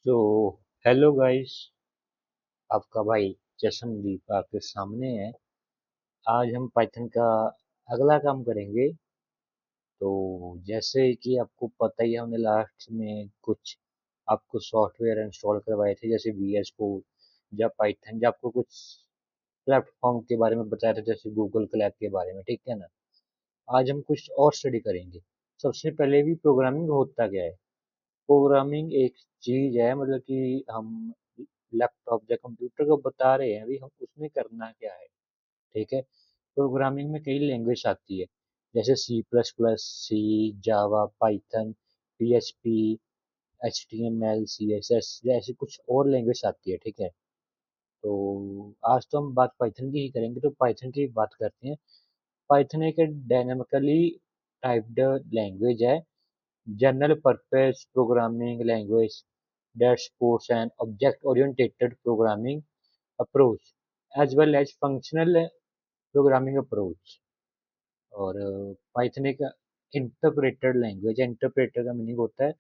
तो hello guys. आपका भाई चशमदीप आपके सामने है। आज हम पाइथन का अगला काम करेंगे। तो जैसे कि आपको पता ही है, हमने लास्ट में कुछ आपको सॉफ्टवेयर इंस्टॉल करवाए थे, जैसे VS कोड या पाइथन, या आपको कुछ प्लेटफॉर्म के बारे में बताया था, जैसे गूगल क्लैप के बारे में। ठीक है ना। आज हम कुछ और स्टडी करेंगे। सबसे पहले भी प्रोग्रामिंग होता क्या है। प्रोग्रामिंग एक चीज है, मतलब कि हम लैपटॉप या कंप्यूटर को बता रहे हैं अभी हम उसमें करना क्या है। ठीक है। प्रोग्रामिंग में कई लैंग्वेज आती है, जैसे C++, सी, जावा, पाइथन, PHP, HTML, CSS जैसी कुछ और लैंग्वेज आती है। ठीक है। तो आज तो हम बात पाइथन की ही करेंगे, तो पाइथन की बात करते हैं। पाइथन एक डायनामिकली टाइप्ड लैंग्वेज है, general purpose programming language that supports an object-oriented programming approach as well as functional programming approach। और पाइथन एक इंटरप्रेटेड लैंग्वेज है। इंटरप्रेटर का मीनिंग होता है,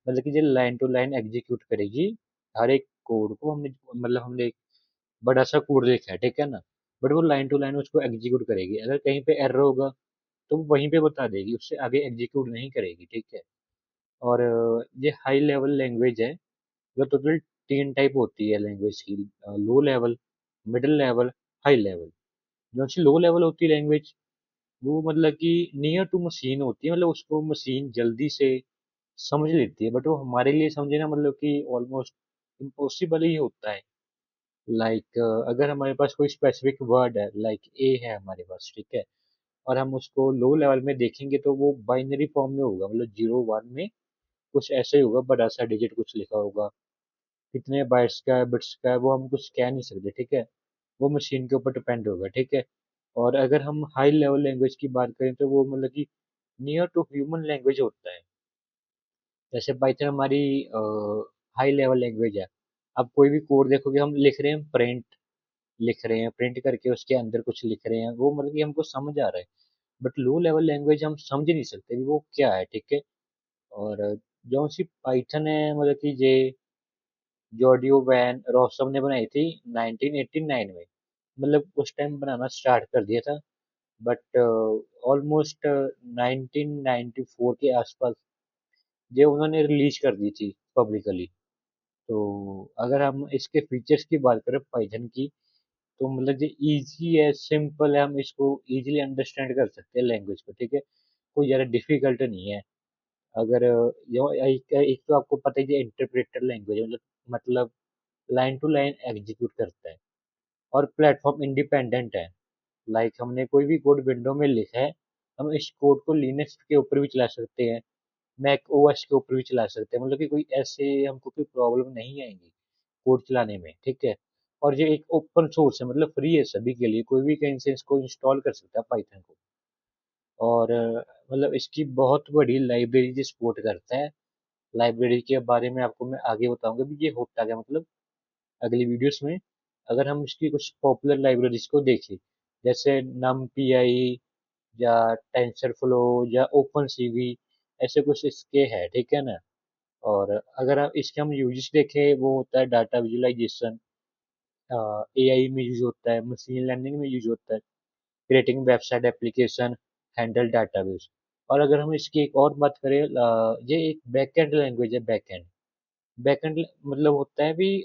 मतलब कि जो लाइन टू लाइन एग्जीक्यूट करेगी हर एक कोड को। हमने एक बड़ा सा कोड देखा है, ठीक है ना। बट वो लाइन टू लाइन उसको एग्जीक्यूट करेगी। अगर कहीं पे एरर होगा तो वो वहीं पे बता देगी, उससे आगे एग्जीक्यूट नहीं करेगी। ठीक है। और ये हाई लेवल लैंग्वेज है। जो टोटल तीन टाइप होती है लैंग्वेज की, low level, middle level, high level. जो सी लो लेवल होती है लैंग्वेज, वो मतलब कि नियर टू मशीन होती है, मतलब उसको मशीन जल्दी से समझ लेती है। बट वो हमारे लिए समझना मतलब कि ऑलमोस्ट इम्पॉसिबल ही होता है। लाइक अगर हमारे पास कोई स्पेसिफिक वर्ड है, लाइक ए है हमारे पास, ठीक है, और हम उसको लो लेवल में देखेंगे तो वो बाइनरी फॉर्म में होगा, मतलब 0 1 में कुछ ऐसे ही होगा, बड़ा सा डिजिट कुछ लिखा होगा। कितने बाइट्स का है, बिट्स का है, वो हम कुछ कह नहीं सकते। ठीक है। वो मशीन के ऊपर डिपेंड होगा। ठीक है। और अगर हम हाई लेवल लैंग्वेज की बात करें तो वो मतलब कि नियर टू ह्यूमन लैंग्वेज होता है। जैसे पाइथन हमारी हाई लेवल लैंग्वेज है। अब कोई भी कोड देखोगे, हम लिख रहे हैं प्रिंट, लिख रहे हैं प्रिंट करके उसके अंदर कुछ लिख रहे हैं, वो मतलब कि हमको समझ आ रहा है। बट लो लेवल लैंग्वेज हम समझ नहीं सकते भी वो क्या है। ठीक है। और जो सी पाइथन है, मतलब कि ये जॉर्डियो वैन रॉसम ने बनाई थी 1989 में। मतलब उस टाइम बनाना स्टार्ट कर दिया था। बट ऑलमोस्ट 1994 के आसपास ये उन्होंने रिलीज कर दी थी पब्लिकली। तो अगर हम इसके फीचर्स की बात करें पाइथन की, तो मतलब ये इजी है, सिंपल है, हम इसको इजीली अंडरस्टैंड कर सकते हैं लैंग्वेज को। ठीक है। कोई ज़्यादा डिफिकल्ट नहीं है। अगर एक तो आपको पता ही है इंटरप्रेटर लैंग्वेज, मतलब लाइन टू लाइन एग्जीक्यूट करता है और प्लेटफॉर्म इंडिपेंडेंट है। लाइक हमने कोई भी कोड विंडो में लिखा है, हम इस कोड को लिनक्स के ऊपर भी चला सकते हैं, मैक ओएस के ऊपर भी चला सकते हैं, मतलब कि कोई ऐसे हमको कोई प्रॉब्लम नहीं आएगी कोड चलाने में। ठीक है। और ये एक ओपन सोर्स है, मतलब फ्री है सभी के लिए, कोई भी कहीं से इसको इंस्टॉल कर सकता है पाइथन को। और मतलब इसकी बहुत बड़ी लाइब्रेरी सपोर्ट करता है। लाइब्रेरी के बारे में आपको मैं आगे बताऊंगा भी ये होता क्या, मतलब अगली वीडियोस में। अगर हम इसकी कुछ पॉपुलर लाइब्रेरीज को देखें, जैसे NumPy या टेंसरफ्लो या ओपन सीवी, ऐसे कुछ इसके है। ठीक है ना। और अगर आप इसके हम यूजेस देखें, वो होता है डाटा विजुअलाइजेशन, AI में यूज होता है, मशीन लर्निंग में यूज होता है, creating website application, handle database. और अगर हम इसकी एक और बात करें, ये एक बैकएंड लैंग्वेज है। बैकएंड बैकएंड मतलब होता है भी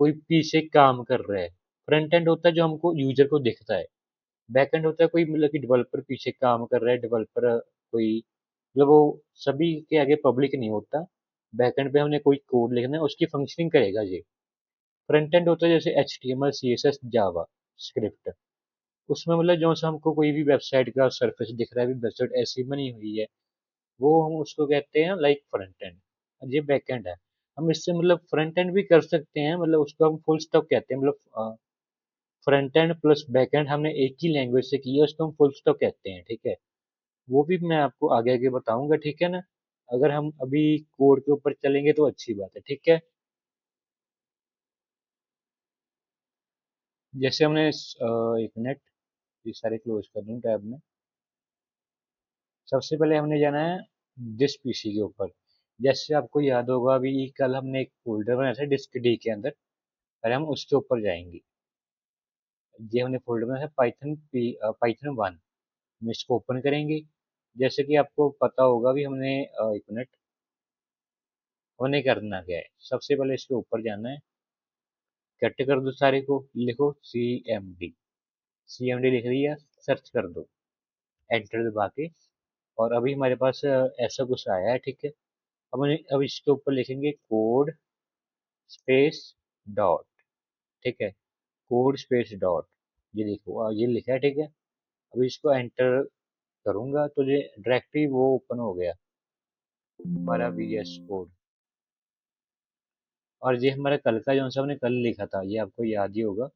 कोई पीछे काम कर रहा है। फ्रंट एंड होता है जो हमको यूजर को दिखता है। बैक एंड होता है कोई, मतलब कि डेवलपर पीछे काम कर रहा है, डेवलपर कोई, मतलब वो सभी के आगे पब्लिक नहीं होता। बैक एंड पे हमने कोई कोड लिखना है, उसकी फंक्शनिंग करेगा ये। फ्रंट एंड होता है जैसे HTML, CSS, जावा स्क्रिप्ट। उसमें मतलब जो सा हमको कोई भी वेबसाइट का सरफेस दिख रहा है, वेबसाइट ऐसी बनी हुई है, वो हम उसको कहते हैं लाइक फ्रंट एंड। ये बैक एंड है। हम इससे मतलब फ्रंट एंड भी कर सकते हैं, मतलब उसको हम फुल स्टॉक कहते हैं। मतलब front end plus back and हमने एक ही लैंग्वेज से की है, उसको हम फुल स्टॉक कहते हैं। ठीक है। वो भी मैं आपको आगे आगे बताऊंगा। ठीक है ना। अगर हम अभी कोड के ऊपर चलेंगे तो अच्छी बात है। ठीक है। जैसे हमने एक मिनट, ये सारे क्लोज कर दूं टैब में। सबसे पहले हमने जाना है दिस PC के ऊपर। जैसे आपको याद होगा, अभी कल हमने एक फोल्डर बनाया था डिस्क डी के अंदर, और हम उसके ऊपर जाएंगे। ये हमने फोल्डर बनाया था पाइथन 1। हम इसको ओपन करेंगे। जैसे कि आपको पता होगा भी, हमने एक मिनट, हमने करना क्या है, सबसे पहले इसके ऊपर जाना है, कट कर दो सारे को, लिखो CMD। CMD लिख दिया, सर्च कर दो, एंटर दबा के। और अभी हमारे पास ऐसा कुछ आया है, ठीक है। अब इसके ऊपर लिखेंगे कोड स्पेस डॉट, ठीक है। कोड स्पेस डॉट, ये देखो ये लिखा है, ठीक है। अभी इसको एंटर करूंगा तो ये डायरेक्टली वो ओपन हो गया, हमारा VS कोड। और ये हमारा कल का जो सा हमने कल लिखा था, ये आपको याद ही होगा।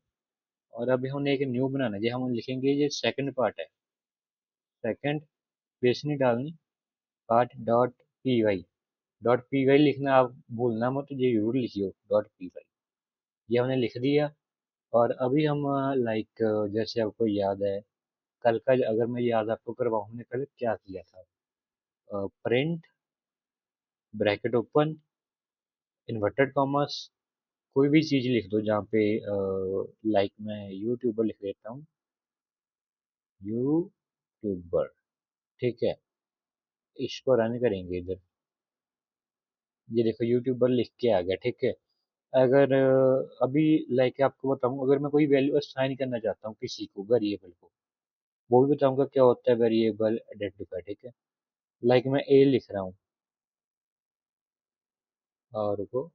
और अभी हमने एक न्यू बनाना है, ये हम लिखेंगे, ये सेकंड पार्ट है। सेकंड, स्पेस नहीं डालनी, part dot P Y. Dot P Y लिखना आप भूलना मत, ये जरूर लिखियो, डॉट पी वाई। ये हमने लिख दिया। और अभी हम लाइक, जैसे आपको याद है, कल का अगर मैं याद आपको करवाऊँ, हमने कल क्या किया था, print, bracket open, inverted commas, कोई भी चीज़ लिख दो जहाँ पे, लाइक मैं यूट्यूबर लिख देता हूँ, यूट्यूबर, ठीक है। इसको रन करेंगे इधर, ये देखो यूट्यूबर लिख के आ गया, ठीक है। अगर अभी लाइक आपको बताऊं, अगर मैं कोई वैल्यू असाइन करना चाहता हूँ किसी को, वेरिएबल को, वो भी बताऊंगा क्या होता है वेरिएबल आइडेंटिफायर, ठीक है। लाइक मैं ए लिख रहा हूँ, और रुको,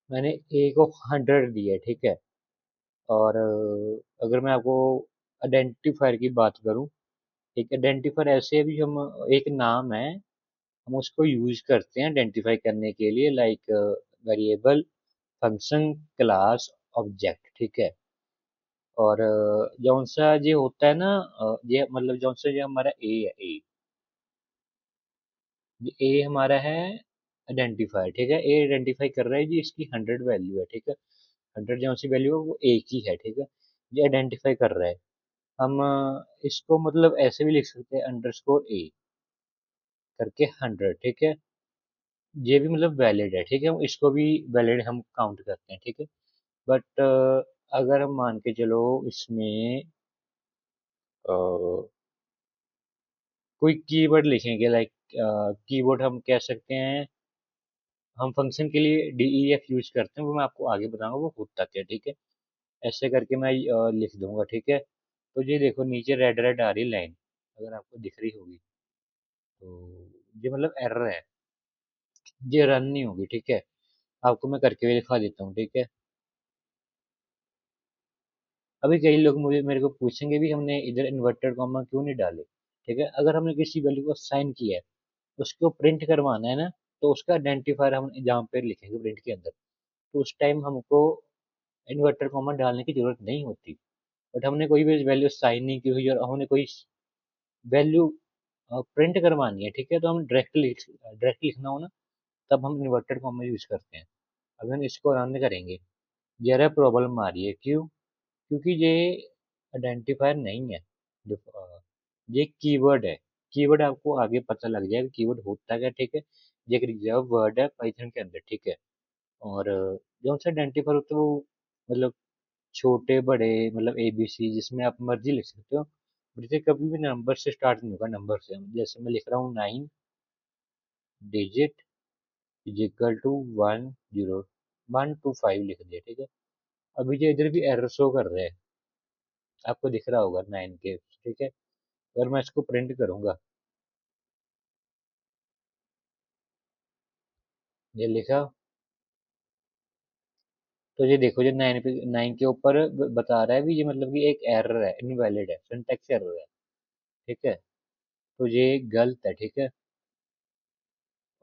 मैंने ए को 100 दिया है, ठीक है। और अगर मैं आपको आइडेंटिफायर की बात करूँ, एक आइडेंटिफायर ऐसे भी हम, एक नाम है, हम उसको यूज करते हैं आइडेंटिफाई करने के लिए, like variable, function, class, object, ठीक है। और जौन सा ये होता है ना, ये मतलब जौन सा ये हमारा ए है, ये हमारा है आइडेंटिफायर, ठीक है। ए आइडेंटिफाई कर रहा है जी, इसकी 100 वैल्यू है, ठीक है। 100 जौन सी वैल्यू है वो ए की है, ठीक है। ये आइडेंटिफाई कर रहा है। हम इसको मतलब ऐसे भी लिख सकते हैं, _a करके 100, ठीक है। ये भी मतलब वैलिड है, ठीक है। इसको भी वैलिड हम काउंट करते हैं, ठीक है। बट अगर हम मान के चलो इसमें अ, कोई कीवर्ड लिखेंगे, लाइक कीवर्ड हम कह सकते हैं, हम फंक्शन के लिए DEF यूज करते हैं, वो मैं आपको आगे बताऊंगा वो होता क्या है, ठीक है। ऐसे करके मैं लिख दूंगा, ठीक है। तो ये देखो नीचे रेड रेड आ रही लाइन, अगर आपको दिख रही होगी तो ये मतलब एरर है, ये रन नहीं होगी, ठीक है। आपको मैं करके भी दिखा देता हूँ, ठीक है। अभी कई लोग मुझे मेरे को पूछेंगे भी, हमने इधर इन्वर्टेड कॉमा क्यों नहीं डाले, ठीक है। अगर हमने किसी वैल्यू को साइन किया है, उसको प्रिंट करवाना है ना, तो उसका आइडेंटिफायर हम जहाँ पे लिखेंगे प्रिंट के अंदर, तो उस टाइम हमको इन्वर्टर कॉमा डालने की जरूरत नहीं होती। बट हमने कोई भी वैल्यू साइन नहीं की हुई और हमने कोई वैल्यू प्रिंट करवानी है, ठीक है, तो हम डायरेक्ट लिखना हो ना, तब हम इन्वर्टेड कॉमा यूज करते हैं। अब हम इसको रन करेंगे, जरा प्रॉब्लम आ रही है, क्यों? क्योंकि ये आइडेंटिफायर नहीं है, ये कीवर्ड है। कीवर्ड आपको आगे पता लग जाएगा कीवर्ड होता क्या, ठीक है। ये एक रिजर्व वर्ड है पाइथन के अंदर, ठीक है। और जो सा आइडेंटिफायर होता है वो मतलब छोटे बड़े, मतलब ABC, जिसमें आप मर्जी लिख सकते हो। जैसे कभी भी नंबर से स्टार्ट नहीं होगा, नंबर से, जैसे मैं लिख रहा हूँ 9 डिजिट इज इक्वल टू 1 0 1 2 5 लिख दिया, ठीक है। अभी जो इधर भी एरर शो कर रहे हैं, आपको दिख रहा होगा 9 के, ठीक है। अगर मैं इसको प्रिंट करूंगा, ये लिखा, तो ये देखो, ये 9 के ऊपर बता रहा है भी, ये मतलब कि एक एरर है, इनवैलिड है, सिंटैक्स एरर है, ठीक है। तो ये गलत है, ठीक है।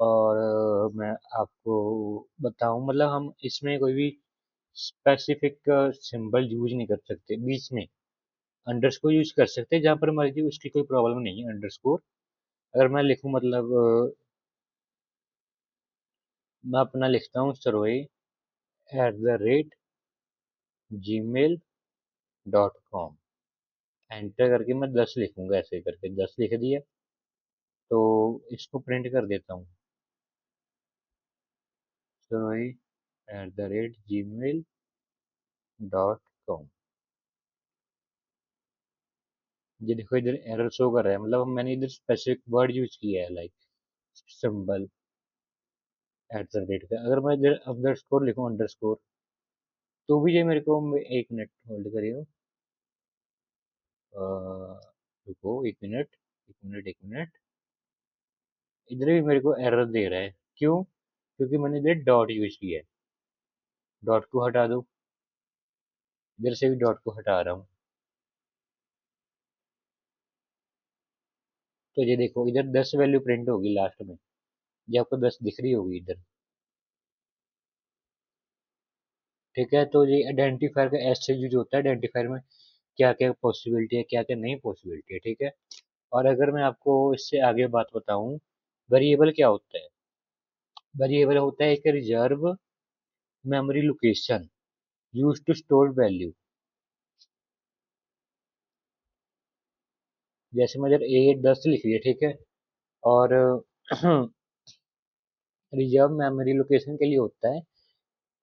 और मैं आपको बताऊं, मतलब हम इसमें कोई भी स्पेसिफिक सिंबल यूज नहीं कर सकते बीच में। अंडरस्कोर यूज कर सकते हैं जहाँ पर मर्जी, उसकी कोई प्रॉब्लम नहीं है अंडरस्कोर। अगर मैं लिखूं, मतलब मैं अपना लिखता हूँ सरोए@gmail.com, एंटर करके मैं 10 लिखूंगा, ऐसे करके 10 लिख दिया। तो इसको प्रिंट कर देता हूँ, gmail.com। ये देखो इधर एरर शो कर रहा है, मतलब मैंने इधर स्पेसिफिक वर्ड यूज किया है, लाइक सिंबल @ का। अगर मैं इधर अंडरस्कोर लिखूं, अंडरस्कोर, तो भी ये मेरे को, एक मिनट होल्ड करिए। रुको, एक मिनट, एक मिनट, एक मिनट। इधर भी मेरे को एरर दे रहा है, क्यों? क्योंकि मैंने इधर डॉट यूज किया है। डॉट को हटा दो, इधर से भी डॉट को हटा रहा हूँ, तो ये देखो इधर 10 वैल्यू प्रिंट होगी लास्ट में। ये आपको 10 दिख रही होगी इधर। ठीक है, तो ये आइडेंटिफायर का ऐसे यूज होता है। आइडेंटिफायर में क्या क्या पॉसिबिलिटी है, क्या क्या नहीं पॉसिबिलिटी है, ठीक है। और अगर मैं आपको इससे आगे बात बताऊं, वेरिएबल क्या होता है? वेरिएबल होता है एक reserve memory location use to store value. जैसे मैं इधर A10 लिख लिया, ठीक है, और रिजर्व मेमोरी लोकेशन के लिए होता है,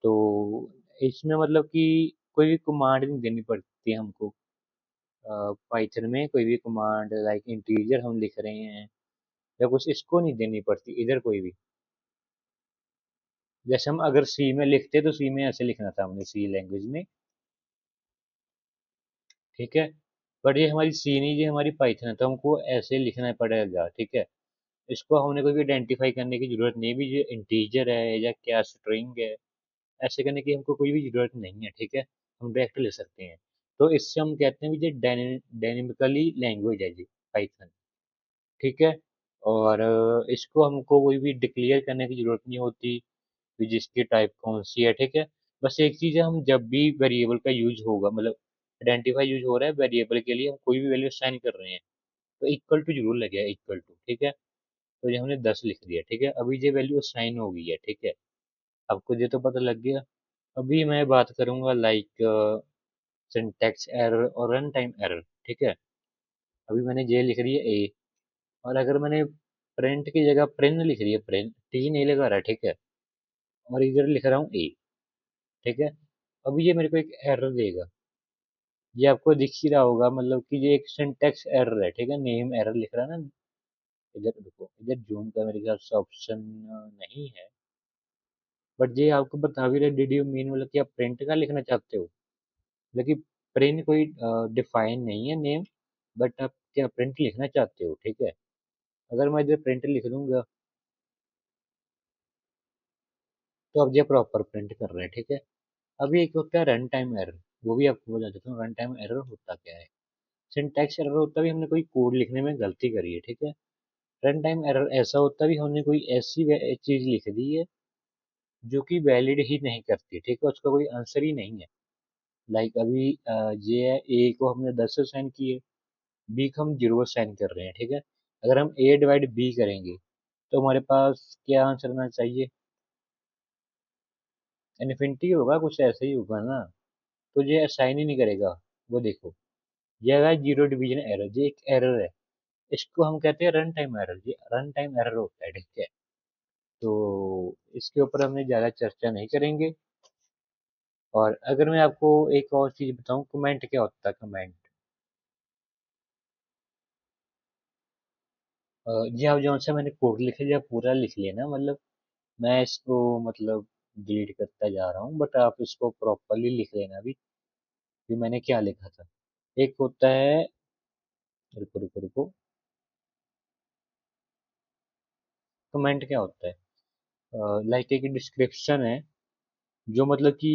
तो इसमें मतलब कि कोई भी कमांड नहीं देनी पड़ती है हमको। पाइथन में कोई भी कमांड, लाइक इंटीजर हम लिख रहे हैं या कुछ, इसको नहीं देनी पड़ती इधर कोई भी। जैसे हम अगर सी में लिखते तो सी में ऐसे लिखना था हमने, सी लैंग्वेज में, ठीक है। बट ये हमारी सी नहीं, ये हमारी पाइथन है, तो हमको ऐसे लिखना पड़ेगा, ठीक है। इसको हमने कोई भी आइडेंटिफाई करने की जरूरत नहीं है, भी ये इंटीजर है या क्या स्ट्रिंग है, ऐसे करने की हमको कोई भी जरूरत नहीं है, ठीक है। हम डायरेक्ट ले सकते हैं। तो इससे हम कहते हैं कि ये डायनेमिकली लैंग्वेज है जी, पाइथन, ठीक है। और इसको हमको कोई भी डिक्लेयर करने की जरूरत नहीं होती कि जिसकी टाइप कौन सी है, ठीक है। बस एक चीज़ है, हम जब भी वेरिएबल का यूज होगा, मतलब आइडेंटिफाई यूज हो रहा है वेरिएबल के लिए, हम कोई भी वैल्यू साइन कर रहे हैं, तो इक्वल टू जरूर लगेगा, इक्वल टू, ठीक है। तो ये हमने 10 लिख दिया, ठीक है। अभी ये वैल्यू साइन हो गई है, ठीक है। आपको ये तो पता लग गया। अभी मैं बात करूंगा लाइक सिंटैक्स एरर और रन टाइम एरर, ठीक है। अभी मैंने ये लिख रही है ए, और अगर मैंने प्रिंट की जगह प्रिंट लिख रही है, प्रिंट टी नहीं लगा रहा, ठीक है, और इधर लिख रहा हूँ ए, ठीक है। अभी ये मेरे को एक एरर देगा, ये आपको दिख ही रहा होगा, मतलब कि ये एक सिंटैक्स एरर है, ठीक है। नेम एरर लिख रहा है ना। इधर देखो, इधर जूम का मेरे ख्याल से ऑप्शन नहीं है, बट ये आपको बता भी रहे, डिड यू मीन, मतलब कि आप प्रिंट का लिखना चाहते हो। लेकिन प्रिंट कोई डिफाइन नहीं है नेम, बट आप क्या प्रिंट लिखना चाहते हो, ठीक है। अगर मैं इधर प्रिंट लिख दूंगा, तो अब ये प्रॉपर प्रिंट कर रहे हैं, ठीक है। अभी एक होता है रन टाइम एरर, वो भी आपको बता देता हूँ रन टाइम एरर होता क्या है। सिंटैक्स एरर होता भी हमने कोई कोड लिखने में गलती करी है, ठीक है। रन टाइम एरर ऐसा होता भी हमने कोई ऐसी चीज लिख दी है जो कि वैलिड ही नहीं करती, ठीक है, उसका कोई आंसर ही नहीं है। लाइक अभी ये है, ए को हमने 10 से साइन किए, बी को हम 0 साइन कर रहे हैं, ठीक है। अगर हम ए डिवाइड बी करेंगे, तो हमारे पास क्या आंसर आना चाहिए? इन्फिनिटी होगा, कुछ ऐसे ही होगा ना। तो ये असाइन ही नहीं करेगा। वो देखो, ये है जीरो डिवीजन एरर, ये एक एरर है। इसको हम कहते हैं रन टाइम एरर, ये रन टाइम एरर होता है, ठीक है। तो इसके ऊपर हमने ज़्यादा चर्चा नहीं करेंगे। और अगर मैं आपको एक और चीज़ बताऊं, कमेंट क्या होता है, कमेंट। जी, आप जो सा मैंने कोड लिखा लिया पूरा लिख लिया ना, मतलब मैं इसको, मतलब डिलीट करता जा रहा हूँ, बट आप इसको प्रॉपरली लिख लेना अभी कि मैंने क्या लिखा था। एक होता है, रुको रुको रुको, कमेंट क्या होता है? लाइक एक डिस्क्रिप्शन है, जो मतलब कि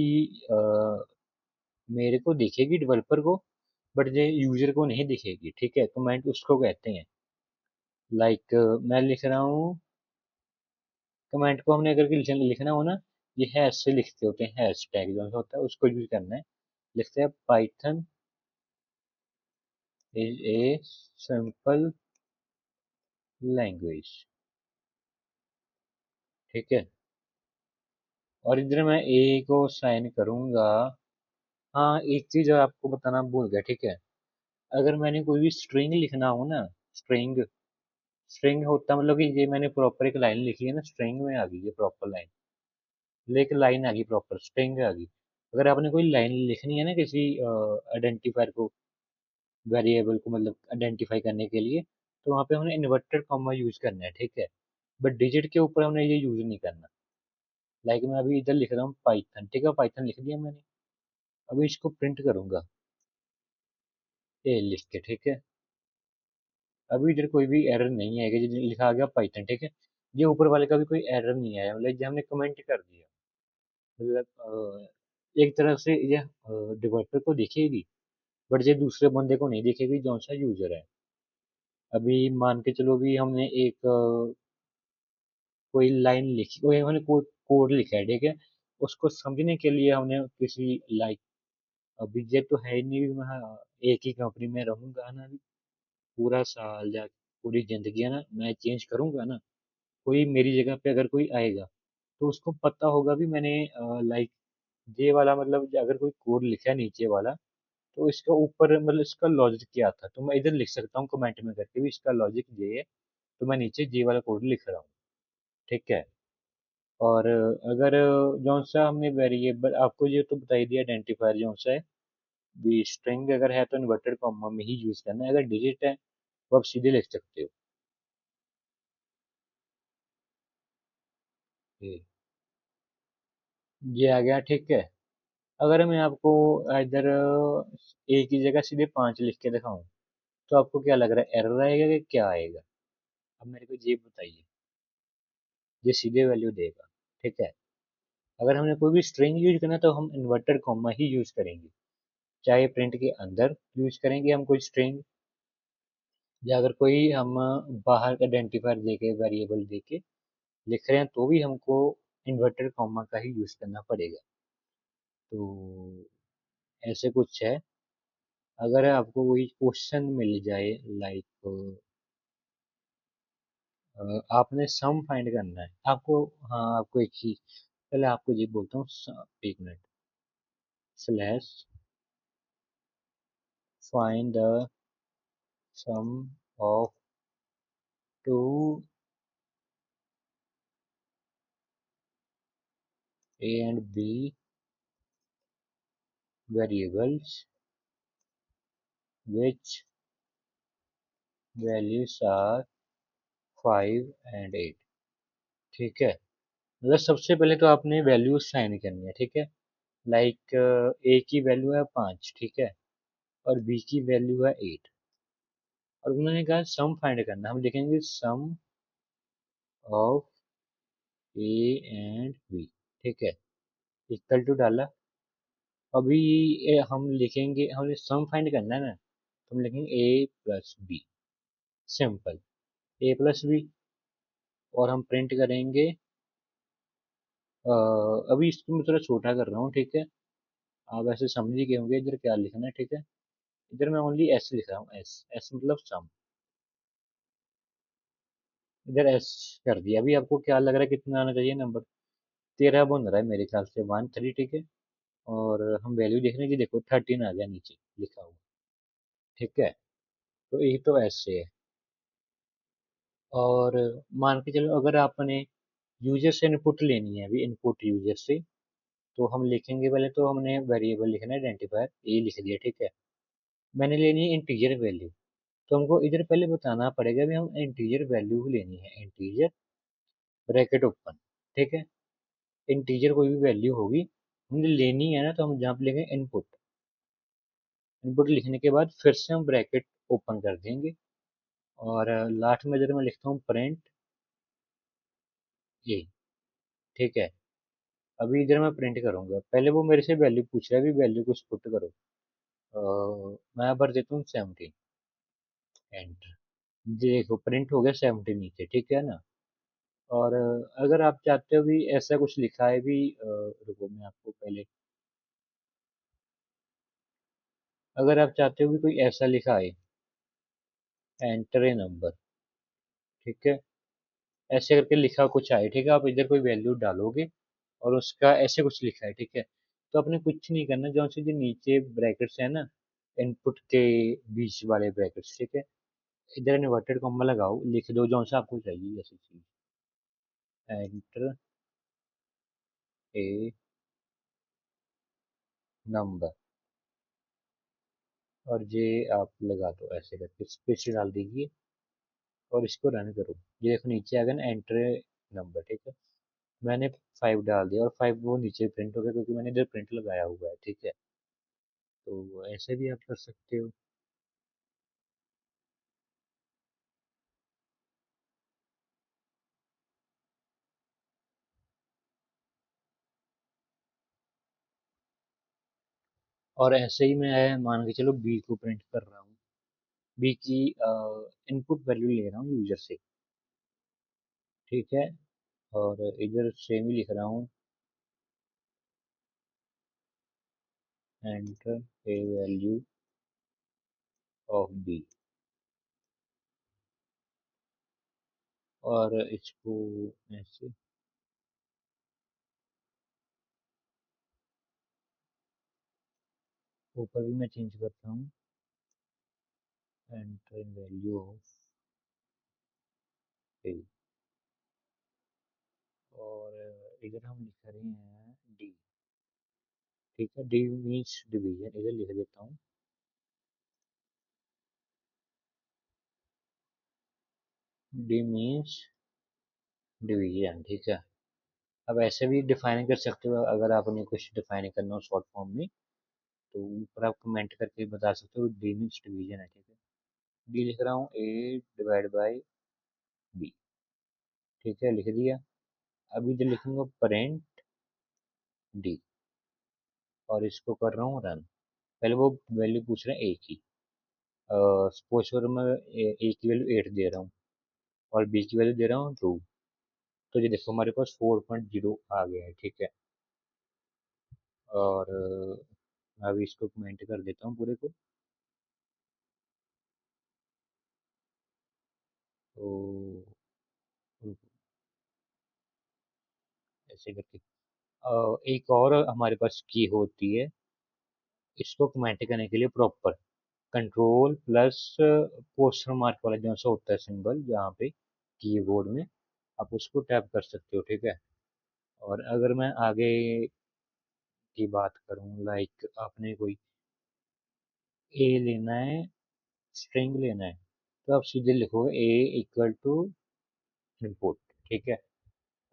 मेरे को दिखेगी डेवलपर को, बट ये यूजर को नहीं दिखेगी, ठीक है। कमेंट उसको कहते हैं। लाइक मैं लिख रहा हूँ, कमेंट को हमने अगर लिखना हो ना, ये हैश से लिखते होते हैं, हैश टैग जो होता है उसको यूज करना है। लिखते हैं Python is a simple language, ठीक है। और इधर मैं ए को साइन करूंगा। हाँ, एक चीज और आपको बताना भूल गया, ठीक है। अगर मैंने कोई भी स्ट्रिंग लिखना हो ना, स्ट्रिंग, स्ट्रिंग होता मतलब कि ये मैंने प्रॉपर एक लाइन लिखी है ना, स्ट्रिंग में आ गई ये प्रॉपर लाइन। लेकिन लाइन आ गई, प्रॉपर स्ट्रिंग आ गई। अगर आपने कोई लाइन लिखनी है ना किसी आइडेंटिफायर को, वेरिएबल को मतलब आइडेंटिफाई करने के लिए, तो वहाँ पे हमने इन्वर्टेड कॉमा यूज करना है, ठीक है। बट डिजिट के ऊपर हमने ये यूज नहीं करना। लाइक मैं अभी इधर लिख रहा हूँ पाइथन, ठीक है, पाइथन लिख दिया मैंने। अभी इसको प्रिंट करूंगा ए लिख के, ठीक है। अभी इधर कोई भी एरर नहीं आएगा, जो लिखा आ गया पाइथन, ठीक है। ये ऊपर वाले का भी कोई एरर नहीं आया, मतलब जो हमने कमेंट कर दिया। मतलब एक तरह से ये डेवलपर को दिखेगी, बट ये दूसरे बंदे को नहीं दिखेगी जो सा यूजर है। अभी मान के चलो भी हमने एक कोई लाइन लिखी, कोई हमने कोई कोड लिखा है, ठीक है। उसको समझने के लिए हमने किसी लाइक, अभी ये तो है ही नहीं भी मैं एक ही कंपनी में रहूंगा ना अभी पूरा साल या पूरी जिंदगी, है ना, मैं चेंज करूंगा ना। कोई मेरी जगह पे अगर कोई आएगा तो उसको पता होगा भी मैंने लाइक ये वाला, मतलब अगर कोई कोड लिखा है नीचे वाला, तो इसका ऊपर मतलब इसका लॉजिक क्या था, तो मैं इधर लिख सकता हूँ कमेंट में करके भी इसका लॉजिक ये है, तो मैं नीचे ये वाला कोड लिख रहा हूँ, ठीक है। और अगर जौन सा हमने वेरिएबल आपको ये तो बता ही दिया, आइडेंटिफायर जौन सा है भी, स्ट्रिंग अगर है तो इन्वर्टेड कॉमा में ही यूज करना है, अगर डिजिट है तो आप सीधे लिख सकते हो। ये आ गया, ठीक है। अगर मैं आपको इधर एक ही जगह सीधे 5 लिख के दिखाऊं, तो आपको क्या लग रहा है, एरर आएगा कि क्या आएगा? अब मेरे को ये बताइए। ये सीधे वैल्यू देगा, ठीक है। अगर हमने कोई भी स्ट्रिंग यूज करना है, तो हम इन्वर्टेड कॉमा ही यूज करेंगे। चाहे प्रिंट के अंदर यूज करेंगे हम कोई स्ट्रिंग, या अगर कोई हम बाहर का आइडेंटिफायर देके वेरिएबल देके लिख रहे हैं, तो भी हमको इन्वर्टेड कॉमा का ही यूज करना पड़ेगा। तो ऐसे कुछ है। अगर आपको कोई क्वेश्चन मिल जाए लाइक आपने सम फाइंड करना है आपको, हाँ आपको एक चीज, पहले आपको ये बोलता हूँ, एक minute, slash find the sum of two A and B variables which values are 5 and 8, ठीक है। मतलब सबसे पहले तो आपने वैल्यूज साइन करनी है, ठीक है। लाइक ए की वैल्यू है 5, ठीक है, और बी की वैल्यू है 8, और उन्होंने कहा सम फाइंड करना, हम लिखेंगे सम ऑफ ए एंड बी, ठीक है, इक्वल टू डाला। अभी हम लिखेंगे, हमें सम फाइंड करना है ना, तो हम लिखेंगे ए प्लस बी, सिंपल, ए प्लस बी। और हम प्रिंट करेंगे अभी इसको मैं थोड़ा छोटा कर रहा हूँ, ठीक है। आप ऐसे समझ ही गए होंगे इधर क्या लिखना है, ठीक है। इधर मैं ओनली एस लिख रहा हूँ, एस, एस मतलब सम। इधर एस कर दिया। अभी आपको क्या लग रहा है कितना आना चाहिए नंबर? 13 बन रहा है मेरे ख्याल से, 1 3, ठीक है। और हम वैल्यू देख रहे हैं कि देखो 13 आ गया नीचे लिखा हुआ, ठीक है। तो ये तो ऐसे है। और मान के चलो अगर आपने यूजर से इनपुट लेनी है, अभी इनपुट यूजर से, तो हम लिखेंगे, पहले तो हमने वेरिएबल लिखना है, आइडेंटिफायर ये लिख दिया, ठीक है। मैंने लेनी है इंटीजर वैल्यू, तो हमको इधर पहले बताना पड़ेगा भी हम इंटीजर वैल्यू लेनी है, इंटीजर ब्रैकेट ओपन, ठीक है। इंटीजर कोई भी वैल्यू होगी हमने लेनी है ना, तो हम जहाँ पे लिखेंगे इनपुट, इनपुट लिखने के बाद फिर से हम ब्रैकेट ओपन कर देंगे, और लास्ट में इधर मैं लिखता हूँ प्रिंट ये, ठीक है। अभी इधर मैं प्रिंट करूंगा, पहले वो मेरे से वैल्यू पूछ रहा है, भी वैल्यू कुछ पुट करो। मैं भर देता हूँ 17, एंटर। देखो प्रिंट हो गया 17 नीचे, ठीक है ना। और अगर आप चाहते हो भी ऐसा कुछ लिखा है भी, रुको मैं आपको पहले, अगर आप चाहते हो भी कोई ऐसा लिखा है, एंटर ए नंबर, ठीक है, ऐसे करके लिखा कुछ आए, ठीक है। आप इधर कोई वैल्यू डालोगे और उसका ऐसे कुछ लिखा है, ठीक है। तो आपने कुछ नहीं करना, जो से जो नीचे ब्रैकेट्स है ना, इनपुट के बीच वाले ब्रैकेट्स, ठीक है, इधर इन्वर्टेड कॉमा लगाओ, लिख दो जो सा आपको चाहिए जैसी चीज, एंटर। ए नंबर, और ये आप लगा दो ऐसे करके स्पेस डाल दीजिए और इसको रन करो। ये देखो नीचे आ गया ना, एंटर नंबर, ठीक है। मैंने 5 डाल दिया और 5 वो नीचे प्रिंट हो गया क्योंकि मैंने इधर प्रिंट लगाया हुआ है, ठीक है। तो ऐसे भी आप कर सकते हो। और ऐसे ही मैं मान के चलो बी को प्रिंट कर रहा हूँ, बी की इनपुट वैल्यू ले रहा हूँ यूजर से, ठीक है। और इधर सेम ही लिख रहा हूँ, enter a value of B, और इसको ऐसे ऊपर भी मैं चेंज करता हूँ, एंटर वैल्यू ऑफ ए। और इधर हम लिख रहे हैं डी, ठीक है। डी मीन्स डिवीजन, इधर लिख देता हूँ, डी मीन्स डिवीजन, ठीक है। अब ऐसे भी डिफाइन कर सकते हो, अगर आपने कुछ डिफाइन करना हो शॉर्ट फॉर्म में तो ऊपर आप कमेंट करके बता सकते हो डी मीन्स डिवीजन है, ठीक है। डी लिख रहा हूँ, ए डिवाइड बाई बी, ठीक है, लिख दिया। अभी इधर लिखूंगा प्रिंट डी, और इसको कर रहा हूँ रन। पहले वो वैल्यू पूछ रहे हैं ए की, सपोज करो मैं ए की वैल्यू 8 दे रहा हूँ और बी की वैल्यू दे रहा हूँ 2, तो ये देखो हमारे पास 4.0 आ गया है, ठीक है। और मैं अभी इसको कमेंट कर देता हूँ पूरे को, तो ऐसे करके एक और हमारे पास की होती है, इसको कमेंट करने के लिए proper control plus question mark वाला जो सा होता है सिंबल जहाँ पे कीबोर्ड में, आप उसको टैप कर सकते हो, ठीक है। और अगर मैं आगे की बात करूँ, लाइक आपने कोई ए लेना है, स्ट्रिंग लेना है, तो आप सीधे लिखोगे ए इक्वल टू इनपुट, ठीक है।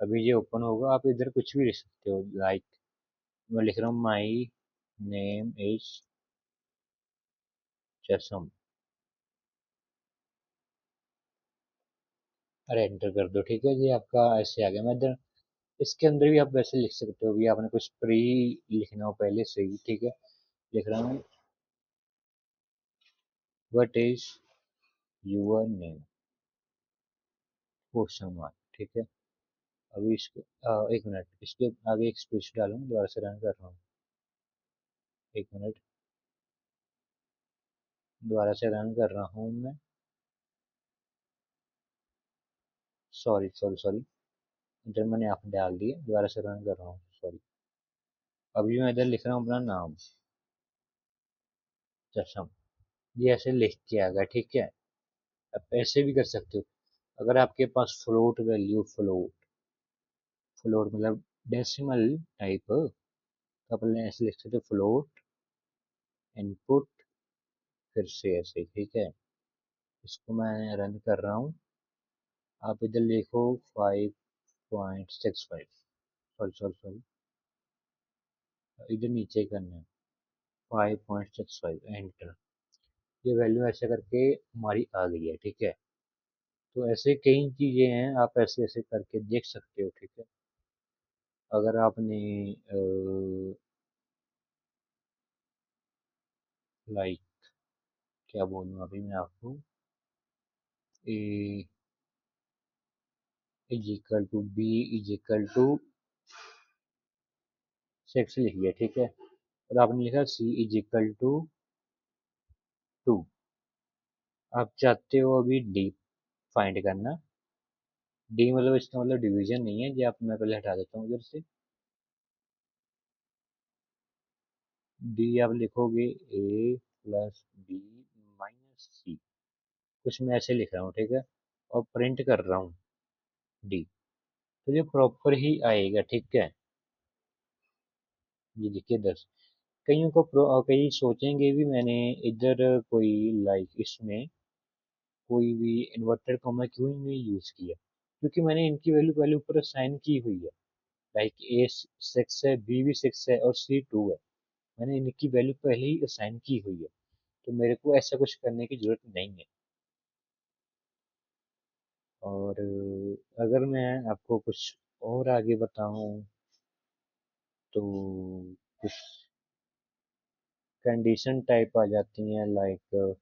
अभी ये ओपन होगा, आप इधर कुछ भी लिख सकते हो, लाइक मैं लिख रहा हूँ माई नेम इज जसम, अरे एंटर कर दो, ठीक है। ये आपका ऐसे आ गया। मैं इधर इसके अंदर भी आप वैसे लिख सकते हो, भी आपने कुछ प्री लिखना हो पहले से ही, ठीक है। लिख रहा हूँ what is your name, question mark, ठीक है। अभी इसको एक मिनट, इसके आगे एक स्पेस डालूंगा, दोबारा से रन कर रहा हूँ, एक मिनट, दोबारा से रन कर रहा हूँ मैं, सॉरी सॉरी सॉरी, इधर मैंने आप डाल दिए, दोबारा से रन कर रहा हूँ, सॉरी। अभी मैं इधर लिख रहा हूँ अपना नाम जसम, ये ऐसे लिख के आ गया, ठीक है। अब ऐसे भी कर सकते हो, अगर आपके पास फ्लोट वैल्यू, फ्लोट फ्लोट मतलब डेसिमल टाइप, तो अपन ऐसे लिख सकते हो फ्लोट इनपुट, फिर से ऐसे, ठीक है। इसको मैं रन कर रहा हूँ, आप इधर लिखो 5.65, सॉरी सॉरी सॉरी, इधर नीचे करना है 5.65, एंटर। ये वैल्यू ऐसे करके हमारी आ गई है, ठीक है। तो ऐसे कई चीजें हैं, आप ऐसे ऐसे करके देख सकते हो, ठीक है। अगर आपने लाइक क्या बोलूँ अभी मैं आपको, A is equal to B is equal to 6 लिख दिया, ठीक है। और आपने लिखा सी इज इक्वल टू 2, आप चाहते हो अभी डी फाइंड करना। डी मतलब इसका मतलब डिवीजन नहीं है, जो आप मैं पहले हटा देता हूँ इधर से। डी आप लिखोगे ए प्लस बी माइनस सी, कुछ मैं ऐसे लिख रहा हूँ, ठीक है। और प्रिंट कर रहा हूँ डी, तो ये प्रॉपर ही आएगा, ठीक है। ये देखिए 10। कई सोचेंगे भी मैंने इधर कोई लाइक इसमें कोई भी इन्वर्टेड कॉमा क्यों नहीं यूज किया, क्योंकि मैंने इनकी वैल्यू पहले ऊपर असाइन की हुई है। लाइक ए 6 है, बी भी 6 है और सी 2 है। मैंने इनकी वैल्यू पहले ही असाइन की हुई है, तो मेरे को ऐसा कुछ करने की जरूरत नहीं है। और अगर मैं आपको कुछ और आगे बताऊं तो कुछ कंडीशन टाइप आ जाती हैं, लाइक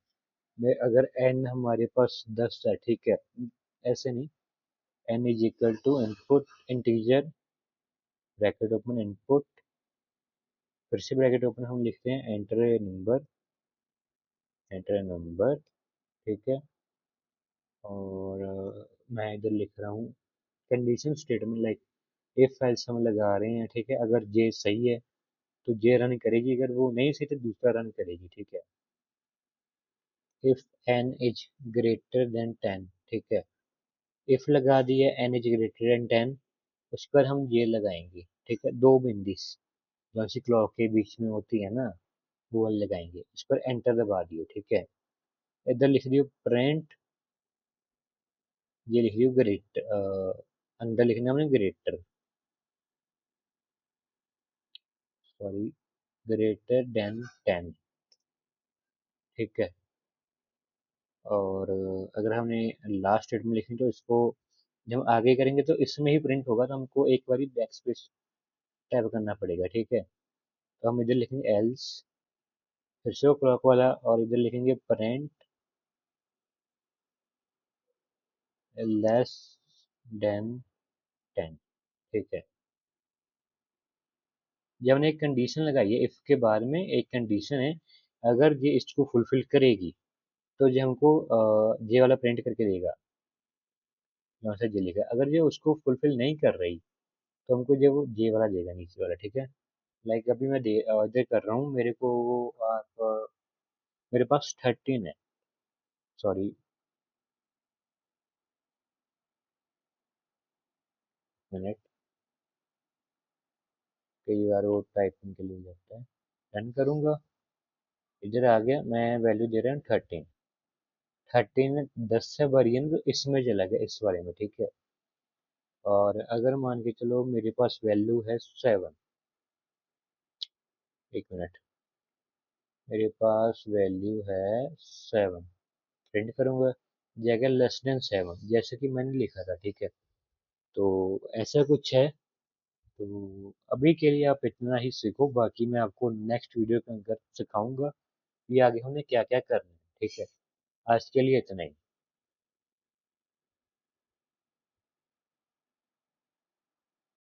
में अगर n हमारे पास 10 है, ठीक है, ऐसे नहीं, n is equal to input integer bracket open input, फिर से ब्रैकेट ओपन हम लिखते हैं एंटर नंबर, ठीक है। और मैं इधर लिख रहा हूँ condition statement, like if files हम लगा रहे हैं, ठीक है, अगर जे सही है तो जे रन करेगी, अगर वो नहीं सही तो दूसरा रन करेगी, ठीक है। If n is greater than 10, ठीक है, इफ लगा दिया n इज ग्रेटर देन 10, उस पर हम ये लगाएंगे, ठीक है, दो बिंदीस जो सी क्लॉक के बीच में होती है ना, वो वाली लगाएंगे, उस पर एंटर दबा दियो, ठीक है। इधर लिख दियो प्रिंट, ये लिख दियो ग्रेटर, अंदर लिखना हमने ग्रेटर, सॉरी, ग्रेटर देन 10, ठीक है। और अगर हमने लास्ट स्टेटमेंट लिखनी तो इसको जब हम आगे करेंगे तो इसमें ही प्रिंट होगा, तो हमको एक बार बैक स्पेस टाइप करना पड़ेगा, ठीक है। तो हम इधर लिखेंगे एल्स, फिर से वो क्लॉक वाला, और इधर लिखेंगे प्रिंट लेस देन 10, ठीक है। जब हमने एक कंडीशन लगाई है इफ के बाद में एक कंडीशन है, अगर ये इसको फुलफिल करेगी तो ये हमको ये वाला प्रिंट करके देगा, यहाँ से ये लिखा, अगर ये उसको फुलफिल नहीं कर रही तो हमको ये वाला देगा, नीचे वाला, ठीक है। लाइक अभी मैं इधर कर रहा हूँ, मेरे को आप मेरे पास 13 है, सॉरी, मिनट, कई बार वो टाइपिंग के लिए हो जाता है। रन करूंगा, इधर आ गया, मैं वैल्यू दे रहा हूँ 13। 13 10 से बढ़ी है ना, तो इसमें चला गया, इस वाले में, ठीक है। और अगर मान के चलो मेरे पास वैल्यू है 7, एक मिनट, मेरे पास वैल्यू है 7, प्रिंट करूंगा, जगह लेस देन 7 जैसे कि मैंने लिखा था, ठीक है। तो ऐसा कुछ है। तो अभी के लिए आप इतना ही सीखो, बाकी मैं आपको नेक्स्ट वीडियो के अंदर सिखाऊंगा कि आगे हमें क्या क्या करना है, ठीक है। आज के लिए इतना ही।